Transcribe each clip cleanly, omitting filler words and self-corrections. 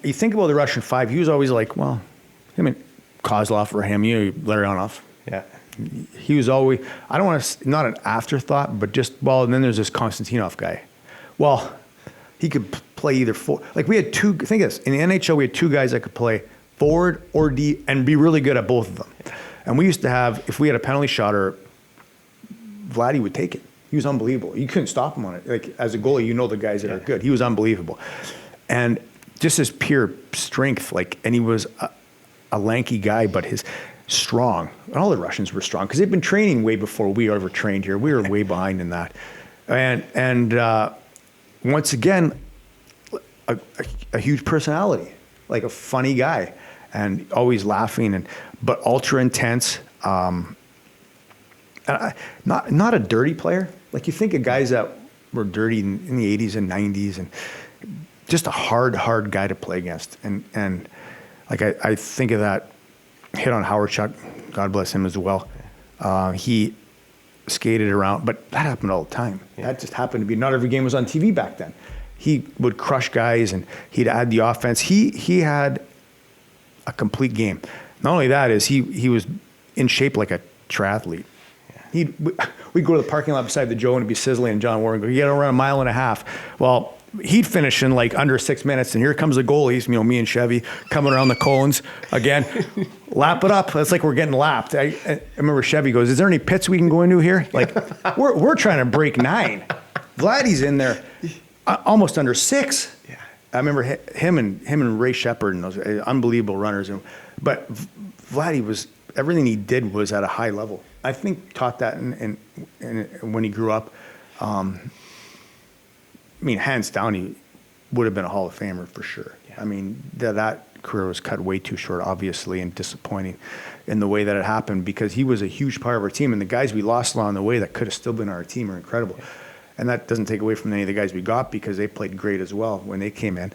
you think about the Russian five, he was always like, well, I mean, Kozlov or him, Larionov. Yeah. He was always, I don't want to, not an afterthought, but just, well, and then there's this Konstantinov guy. Well, he could play either like we had two, think of this, in the NHL, we had two guys that could play forward or D and be really good at both of them. And we used to have, if we had a penalty shot, or Vladdy would take it. He was unbelievable. You couldn't stop him on it. Like, as a goalie, the guys that are good. He was unbelievable. And just his pure strength, and he was a lanky guy, but his strong. And all the Russians were strong because they've been training way before we ever trained here. We were way behind in that. And once again, a huge personality, like a funny guy, and always laughing, but ultra intense. Not a dirty player. Like, you think of guys that were dirty in the 80s and 90s, and just a hard guy to play against. And like, I think of that hit on Howard Chuck, God bless him as well. He skated around, but that happened all the time. Yeah. That just happened to be, not every game was on TV back then. He would crush guys, and he'd add the offense. He had a complete game. Not only that, is he was in shape like a triathlete. Yeah. We'd go to the parking lot beside the Joe, and it'd be Sizzling and John Warren go, you got around 1.5 miles. Well, he'd finish in like under 6 minutes, and here comes the goalies, me and Chevy, coming around the cones again. Lap it up. It's like we're getting lapped. I remember Chevy goes, is there any pits we can go into here? Like, we're trying to break 9. Vladdy's in there almost under 6. Yeah. I remember him and Ray Shepard and those unbelievable runners. But Vladdy was, everything he did was at a high level. I think taught that in when he grew up. I mean, hands down, he would have been a Hall of Famer for sure. Yeah. I mean, that career was cut way too short, obviously, and disappointing in the way that it happened, because he was a huge part of our team, and the guys we lost along the way that could have still been our team are incredible. Yeah. And that doesn't take away from any of the guys we got, because they played great as well when they came in.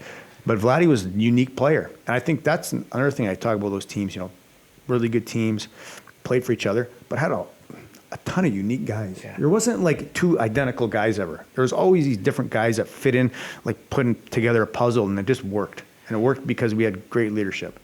But Vladdy was a unique player. And I think that's another thing I talk about those teams, really good teams, played for each other, but had a ton of unique guys. Yeah. There wasn't like two identical guys ever. There was always these different guys that fit in, like putting together a puzzle, and it just worked. And it worked because we had great leadership.